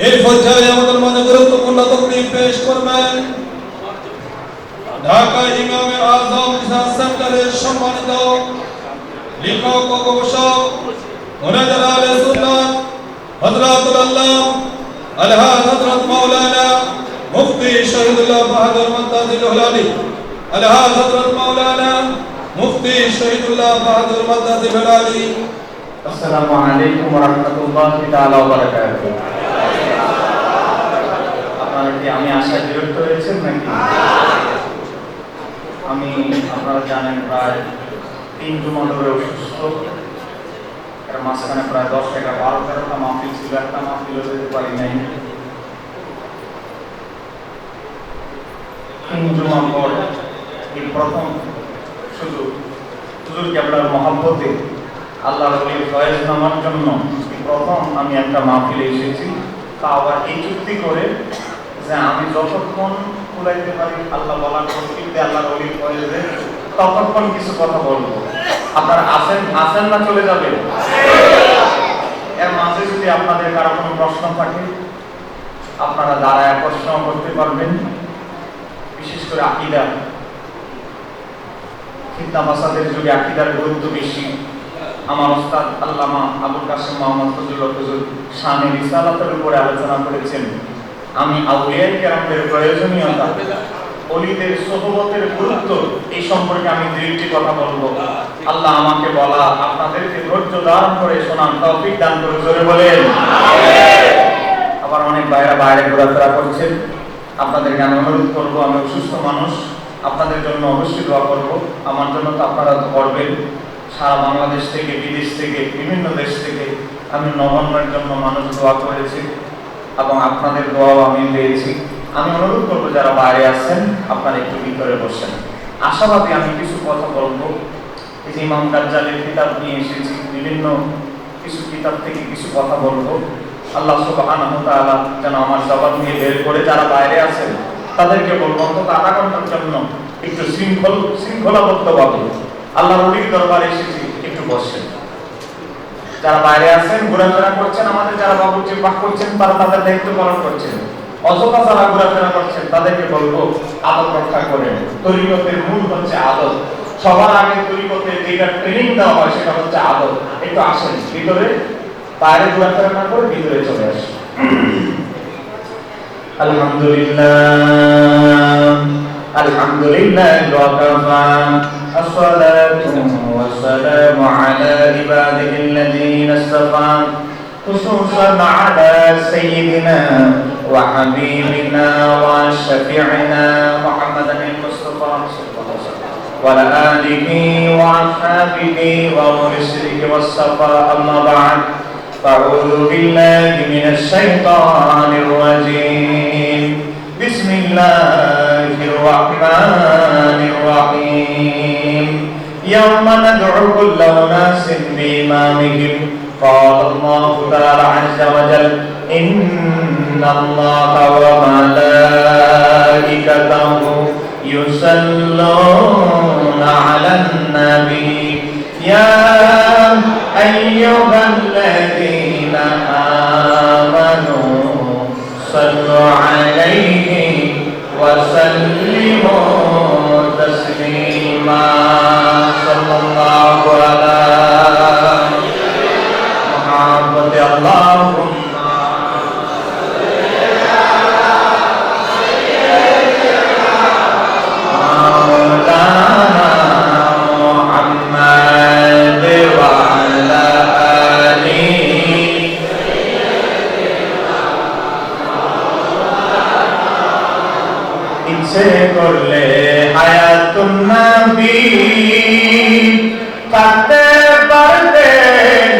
এই পর্যায়ে আমাদের মাঝে গুরুত্বপূর্ণ তকরির পেশ করবেন ঢাকা ইমামে আজম রিসার্চ সেন্টারের সম্মানিত লেখক ও গবেষক মুনাজ্জার আলে সুন্নাত হযরতুল আল্লাহ আলহাজ হযরত মাওলানা মুফতি শহীদুল্লাহ বাহাদুর মুনতাজির হিলালি আলহাজ হযরত মাওলানা মুফতি শহীদুল্লাহ বাহাদুর মুনতাজির হিলালি। আসসালামু আলাইকুম ওয়া রাহমাতুল্লাহি তাআলা ওয়া বারাকাতুহু। আপনারা কি আমি আশা বিরক্ত হয়েছেন নাকি? আমি আপনারা জানেন প্রায় 3 জুমা ধরে অসুস্থ। এর মাঝখানে প্রায় 10 থেকে 12-13টা মাহফিল ছিল, একটা মাহফিল হতে পারি নাই। 3 জুমা পর এই প্রথম শুধু হুজুর কেবলার মহব্বতে আল্লাহর ওলির ফয়েজ নামার জন্য প্রথম আমি একটা মাহফিলে এসেছি। তা আবার এই চুক্তি করে যে আমি যতক্ষণ কুলাইতে পারি আল্লাহ বলার তৌফিক আল্লাহর ওলির ফয়েজে ততক্ষণ কিছু কথা বলবো। আপনারা আসেন না চলে যাবে? এর মাঝে যদি আপনাদের কারো কোনো প্রশ্ন থাকে আপনারা দাঁড়ায় প্রশ্ন করতে পারবেন। বিশেষ করে আকীদা, ফিতনা ফাসাদের যুগে আকীদার গুরুত্ব বেশি। আমার ওস্তাদ আল্লামা আবুল কাসেম মোহাম্মদ ফজলুল হুজুর শানে রিসালাতের উপরে আলোচনা করেছেন। আমি আউলিয়ায়ে কেরামদের প্রয়োজনীয়তা, ওলিদের সোহবতের গুরুত্ব এই সম্পর্কে আমি দুইটি কথা বলবো। আল্লাহ আমাকে বলা আপনাদেরকে ধৈর্য ধারণ করে শোনার তৌফিক দান করে জোরে বলেন আমিন। আবার অনেক ভাইরা বাইরে ঘোরাফেরা করছেন, আপনাদেরকে আমি অনুরোধ করবো, আমি অসুস্থ মানুষ, আপনাদের জন্য অবশ্যই দোয়া করবো। আমার জন্য তো আপনারা করবেন। সারা বাংলাদেশ থেকে, বিদেশ থেকে, বিভিন্ন দেশ থেকে আমি নবান্নের জন্য মানুষ দোয়া করেছি এবং আপনাদের দোয়াও আমি পেয়েছি। আমি অনুরোধ করবো যারা বাইরে আছেন আপনারা একটু ভিতরে বসেন। আশাবাদী আমি কিছু কথা বলবো। এই যে ইমাম গাজ্জালির কিতাব নিয়ে এসেছি, বিভিন্ন কিছু কিতাব থেকে কিছু কথা বলবো। আল্লাহ সুবহানাহু ওয়া তাআলা যেন আমার জবাব নিয়ে বের করে যারা বাইরে আছেন তাদেরকে বলবো অন্তত আধা ঘন্টার জন্য একটু শৃঙ্খলাবদ্ধভাবে আল্লাহর ওলির দরবারে এসেছি, একটু বসেন। যারা বাইরে আছেন ঘোরাফেরা করছেন, আমাদের যারা বাবুর্চি পাক করছেন তারা তাদের দায়িত্ব পালন করছেন। অযথা যারা ঘোরাফেরা করছেন তাদেরকে বলবো আদব রক্ষা করেন। তরিকতের মূল হচ্ছে আদব। সবার আগে তরিকতের যেটা ট্রেনিং দেওয়া হয় সেটা হচ্ছে আদব। একটু আসেন ভিতরে, বাইরে ঘোরাফেরা না করে ভিতরে চলে আসেন। আলহামদুলিল্লাহ আলহামদুলিল্লাহ ওয়া কাফা আসসালাতু ওয়াসসালামু আলা ইবাদিহিল্লাযীনা ইসতাফা খুসুসান আলা সাইয়্যিদিনা ওয়া হাবিবিনা ওয়া শাফি'িনা মুহাম্মাদানিল মুস্তাফা সাল্লাল্লাহু আলাইহি ওয়া আলা আলিহি ওয়া আসহাবিহি ওয়া মুরশিদিহি ওয়াস-সাফা আম্মা বা'দ ফাআউযু বিল্লাহি মিনাশ শাইতানির রাজীম বিসমিল্লাহির রাহমানির রাহিম ইয়াওমা নাদ'উ কুল্লা উনাসিন বিইমামিহিম قال الله تعالى عز وجل إن الله وملائكته يصلون على النبي يا أيها الذين آمنوا صلوا عليه وسلموا تسليما صلى الله على محمد اللهم ইচ্ছে করলে হায়াতুন নবী থাকতে পারতেন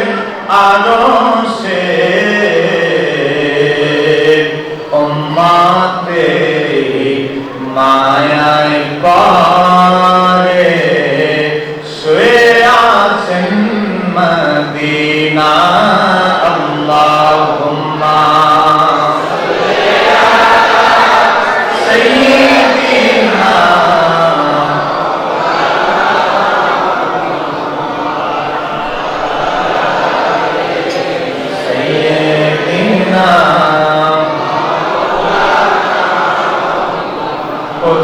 আরশে উম্মতে মায়ায় পড়ে শুয়ে আছেন মদিনা আল্লাহুম্মা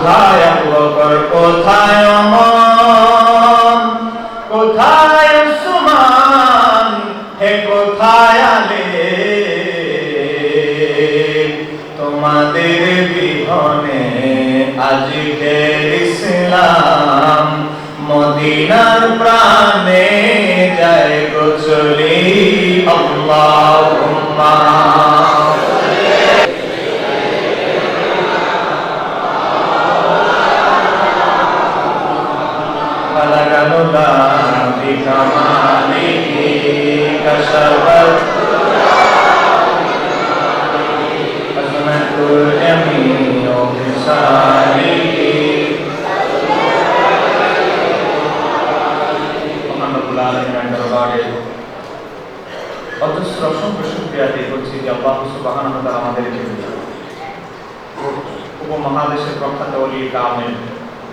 কোথায় আবু বকর, কোথায় ওমর, কোথায় উসমান, হে কোথায় আলী, তোমাদের বিহনে আজকের ইসলাম মদিনার প্রাণে যায় গো চলি। আল্লাহুম্মা বালাগানুল্লাহ বিকামালিহি কাশাফাত আজমাতুল জামিউ বিসালিহি। মহানবুল আলামিনের দরবারে অজস্র অসংখ্য শুকরিয়া আদায় করছি যে আল্লাহ সুবহানাহু ওয়া তাআলা আমাদেরকে উপমহাদেশের প্রখ্যাত ওলি কামেল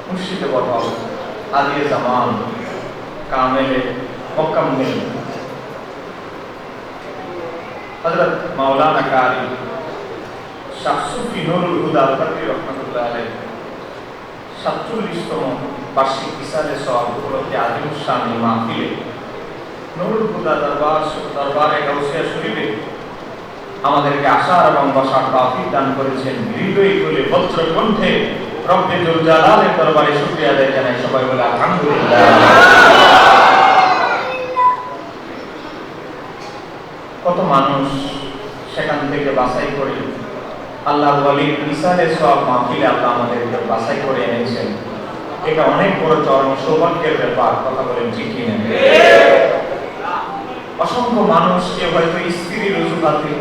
মুর্শিদ বরকত আদিয়ে জামান কামেলে মুকাম্মিল হযরত মাওলানা কারি শাহ সুফি নুরুল হুদা আল-কাদরি রাহমাতুল্লাহ আলাইহি 47তম বার্ষিক ইসালে সওয়াব উপলক্ষে আজিমুস শান মাহফিলে নুরুল হুদা দরবারে গাউসিয়া শরীফে আমাদেরকে আসার এবং বসার তৌফিক দান করেছেন। হৃদয় খুলে বজ্র কণ্ঠে রব্বে জুল জালালের দরবারে শুকরিয়া আদায় জানাই। সবাই বলে আলহামদুলিল্লাহ। কত মানুষ সেখান থেকে বাছাই করে আল্লাহর ওয়ালির ইসালে সওয়াব মাহফিলে আল্লাহ আমাদেরকে বাছাই করে এনেছেন। এটা অনেক বড় চরম সৌভাগ্যের ব্যাপার। কথা বলেন ঠিক কি না? অসংখ্য মানুষ, কেউ হয়তো স্ত্রীর অজুহাতে,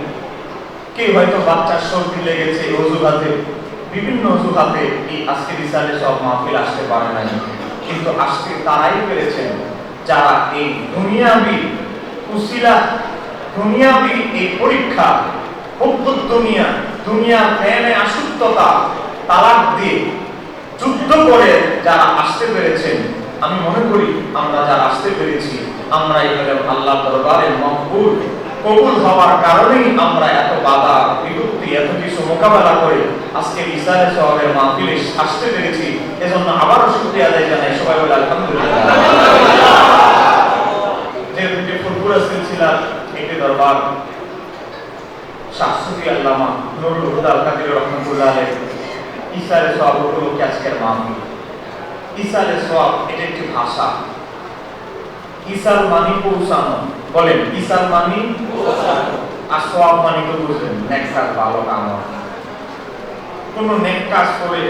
কেউ হয়তো বাচ্চার সর্দি লেগেছে অজুহাতে, বিভিন্ন অজুহাতে এই আজকের ইসালে সওয়াব মাহফিল আসতে পারে নাই। কিন্তু আজকে তারাই পেরেছেন যারা এই দুনিয়াবি উসিলা, দুনিয়াবি এই পরীক্ষা, হুব্বুদ দুনিয়া, দুনিয়ার প্রেমে আসক্ততা তালাক দিয়ে যুদ্ধ করে যারা আসতে পেরেছেন, আমি মনে করি আমরা যারা আসতে পেরেছি আমরা এখানে আল্লাহর দরবারে মকবুল কবুল হওয়ার কারণেই আমরা এত বাধা বিপত্তি এত কিছু মোকাবেলা করে আজকে ইসালে সওয়াবের মাহফিলে আসতে পেরেছি। এজন্য আবারও শুকরিয়া আদায় জানাই। সবাই বলে আলহামদুলিল্লাহ। যেহেতু যে ফুরফুরা সিলসিলা একটি দরবার শাহ সুফি আল্লামা নুরুল হুদা আল-কাদরি রাহমাতুল্লাহ আলাইহি ইসালে সওয়াব উপলক্ষে আজকের মাহফিল। ইসালে সওয়াব এটা একটি ভাষা। ইসাল মানি পৌঁছানো, বলেন ইসাল মানি পৌঁছানো, আর সওয়াব মানি তো বুঝেন নেক কাজ, ভালো কাম। কোন নেক কাজ করে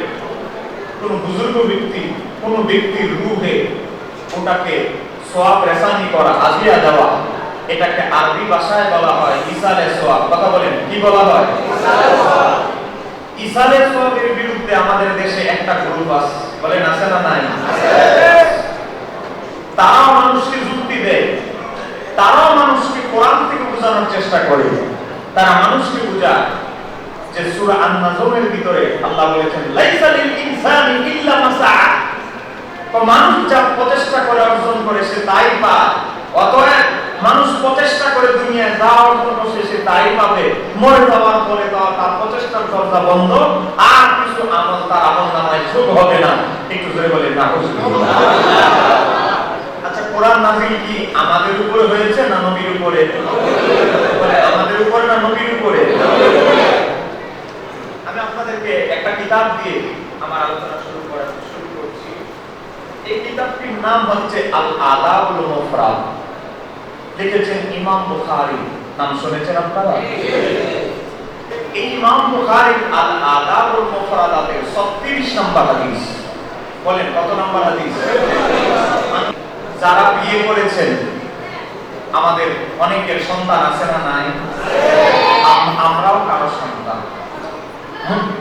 কোন বুজুর্গ ব্যক্তি, কোন ব্যক্তির রূহে ওটাকে সওয়াব রেসানি করা, হাজিয়া দেওয়া, এটাকে আরবি ভাষায় বলা হয় ইসালে সওয়াব। কথা বলেন কি বলা হয়? ইসালে সওয়াব। ইসালে সওয়াবের বিরুদ্ধে আমাদের দেশে একটা গ্রুপ আছে, বলেন আছে না নাই? তারাও মানুষকে যুক্তি দেয়, তারাও মানুষকে কোরআন থেকে বোঝানোর চেষ্টা করে। তারা মানুষকে বোঝায় যে সূরা আন-নাজমের ভিতরে আল্লাহ বলেছেন লাইসা লিল ইনসানি ইল্লা মা সাআ, তো মানুষ যা প্রচেষ্টা করে অর্জন করে সে তাই পায়। অতএব মানুষ প্রচেষ্টা করে দুনিয়ায় যা অর্জন করছে সে তাই পাবে। মরে যাওয়ার পরে তার প্রচেষ্টার দরজা বন্ধ, আর কিছু আমল তার আমলনামায় যোগ হবে না। একটু জোরে বলেন না। আচ্ছা, কোরআন নাযিল কি আমাদের উপরে হয়েছে না নবীর উপরে? বলে আমাদের উপরে না নবীর উপরে? আমি আপনাদেরকে একটা কিতাব দিয়ে আমার আলোচনা শুরু করছি। এই কিতাবটির নাম হচ্ছে আল আদাবুল মুফরাদ, লিখেছেন ইমাম বুখারী। নাম শুনেছেন আপনারা? এই ইমাম বুখারীর আল আদাবুল মুফরাদাতের 36 নম্বর হাদিস। বলেন কত নম্বর হাদিস? যারা বিয়ে করেছেন, আমাদের অনেকের সন্তান আছে না নাই? আমরাও কারো সন্তান।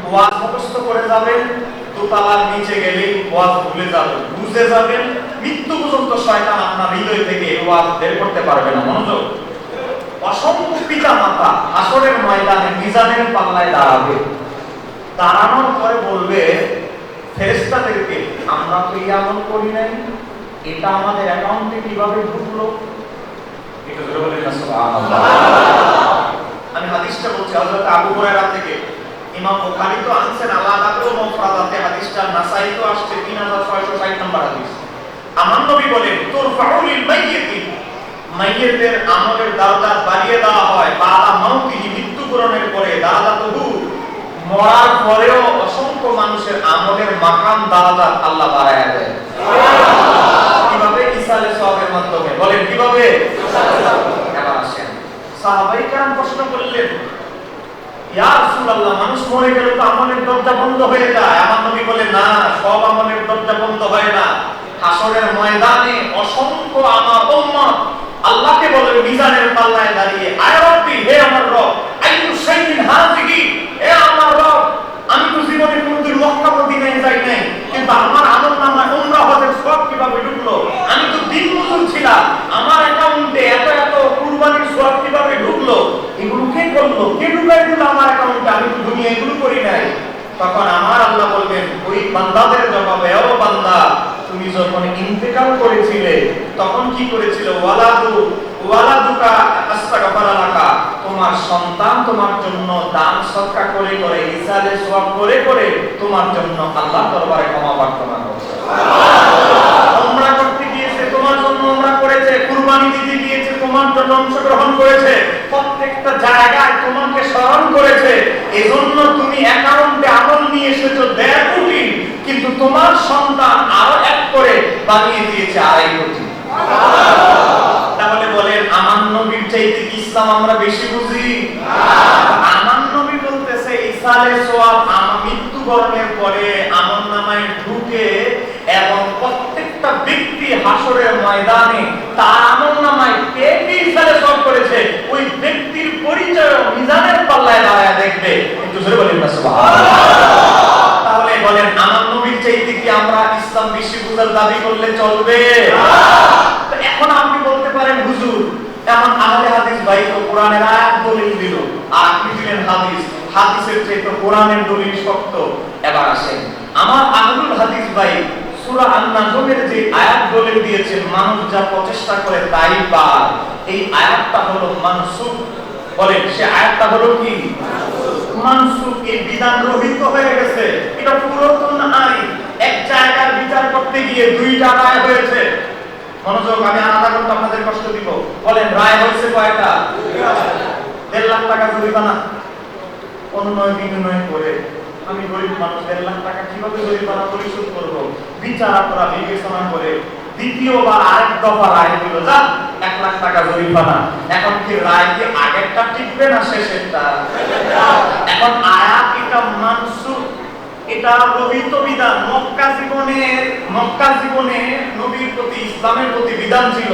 ওয়াজ মুখস্থ করে যাবেন, দোতলার নিচে গেলে ওয়াজ ভুলে যাবেন, বুঝে যাবেন, মৃত্যু পর্যন্ত শয়তান আপনার হৃদয় থেকে ওয়াজ বের করতে পারবে না। মনোযোগ। অসংখ্য পিতা মাতা আসরের ময়দানে মিজানের পাল্লায় দাঁড়াবে, দাঁড়ানোর পরে বলবে ফেরেশতাদেরকে, আমরা তো এই আমল করি নাই, এটা আমাদের অ্যাকাউন্টে কিভাবে ঢুকলো? এটা বলে না সুবহানাল্লাহ। আমি হাদিসটা বলছি হযরত আবু হুরায়রা থেকে, ইমাম বুখারী তো আনছেন আলাদা করে মুফরাদাতে হাদিসটা, নাসাই তো আসছে 3660 নম্বর হাদিস। আমার নবী বলেন তুরফাউলিল মাইয়িতি, মাইয়িতের আমলের দরজা বাড়িয়ে দেওয়া হয় বাদা মাউতিহি, মৃত্যুবরণের পরে, দারাজাতুহু, মরার পরেও অসংখ্য মানুষের আমলের মাকাম দারাজাত আল্লাহ বাড়ায়া দেয়। কিভাবে? ইসালে সওয়াবের মাধ্যমে। বলেন কিভাবে? এবার আসেন, সাহাবায়ে কেরাম প্রশ্ন করলেন, ইয়া রাসূলুল্লাহ, মানুষ মরে গেলে তো আমলের দরজা বন্ধ হয়ে যায়। আমার নবী বলেন, না, সব আমলের দরজা বন্ধ হয় না। হাসরের ময়দানে অসংখ্য আমার উম্মত আল্লাহকে বলবে মিজানের পাল্লায় দাঁড়িয়ে, আয় রব্বি, হে আমার রব, আইয়ু শাইইন হাযিহি, হে আমার রব, আমি তো জীবনে কোনদিন মক্কা মদিনায় যাই নাই, কিন্তু আমার আমলনামায় উমরা হজের সওয়াব কিভাবে ঢুকলো? আমি তো দিনমজুর ছিলাম, আমার অ্যাকাউন্টে এত এত কুরবানির সওয়াব কিভাবে ঢুকলো? এগুলো কে করলো? কে ঢুকাই দিল আমার অ্যাকাউন্টে? আমি তো দুনিয়া এগুলো করি নাই। তখন আমার আল্লাহ বলবেন ওই বান্দাদের জবাবে, ও বান্দা, তুমি যখন ইন্তেকাল করেছিলে তখন কি করেছিল? ওয়ালাদুকা আস্তাগফারা লাকা, তোমার সন্তান তোমার জন্য দান সদকা করে করে, ইসালে সওয়াব করে করে তোমার জন্য আল্লাহর দরবারে ক্ষমা প্রার্থনা করছে। উমরা করতে গিয়েছে, তোমার জন্য উমরা করেছে, কুরবানি দিতে গিয়েছে, তোমার জন্য অংশগ্রহণ করেছে, প্রত্যেকটা জায়গায় তোমাকে স্মরণ করেছে। এজন্য তুমি অ্যাকাউন্টে আমল নিয়ে এসেছো 1.5 কোটি, কিন্তু তোমার সন্তান আরো এক করে বানিয়ে দিয়েছে 2.5 কোটি। তাহলে বলেন, আমার নবীর চাইতে কি ইসলাম আমরা বেশি বুঝি? আমার নবী বলতেছে ইসালে সওয়াব আমার মৃত্যুবরণের পরে আমলনামায় ঢুকে, এবং প্রত্যেকটা ব্যক্তি হাসরের ময়দানে তার আমলনামায় কে কি ইসালে সওয়াব করেছে ওই ব্যক্তির পরিচয় মিজানের পাল্লায় দাঁড়ায় দেখবে। একটু জোরে বলেন না সুবহানাল্লাহ। তাহলে বলেন, আমার নবীর চাইতে কি আমরা ইসলাম বেশি বুঝার দাবি করলে চলবে? তো এখন আপনি বলতে পারেন, হুজুর, এমন আহলে হাদিস ভাই তো কোরআনের আয়াত দলিল দিল, আর আপনি দিলেন হাদিস, হাদিসের চাইতে কোরআনের দলিল শক্ত। এবার আসেন, আমার আহলুল হাদিস ভাই সূরা আন-নাজমের যে আয়াত দলিল দিয়েছেন, মানুষ যা প্রচেষ্টা করে তাই পায়, এই আয়াতটা হলো মানসুখ। বলেন, সে আয়াতটা হলো কি? মানসুখ। এই বিধান রহিত হয়ে গেছে, এটা পুরাতন আইন। এক জায়গার বিচার করতে গিয়ে 2টা রায় হয়েছে। মনোযোগ, আমি আধা ঘন্টা আপনাদের কষ্ট দিব। বলেন, রায় হয়েছে কয়টা? 1.5 লাখ টাকা জরিমানা। অনুনয় বিনয় করে আমি গরিব মানুষ, 1.5 লাখ টাকা কিভাবে জরিমানা পরিশোধ করব? বিচারকরা বিবেচনা করে দ্বিতীয়বার আরেক দফা রায় দিল, যা 1 লাখ টাকা জরিমানা। এখন কি রায় কি আগেরটা টিকবে না শেষেরটা? এখন আয়াত এটা মানসুখ, এটা রহিত বিধান। মক্কা জীবনে নবীর প্রতি, ইসলামের প্রতি বিধান ছিল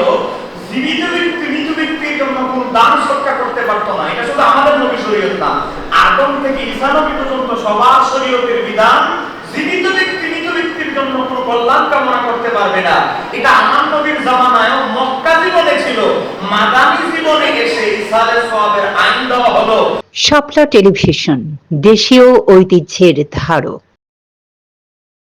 জীবিত ব্যক্তি মৃত ব্যক্তির জন্য কোন দান সৎকার করতে পারতো না। এটা শুধু আমাদের নবী শরীয়ত না, আদম থেকে ঈসা নবী পর্যন্ত সবার শরীয়তের বিধান জীবিত ব্যক্তি মৃত ব্যক্তির জন্য কোন কল্যাণ কামনা করতে পারবে না। এটা আমার নবীর জামানায় মক্কা জীবনে ছিল। মাদানী জীবনে এসে ইসালে সওয়াবের আইন দেওয়া হলো। শাপলা টেলিভিশন, দেশীয় ঐতিহ্যের ধারক।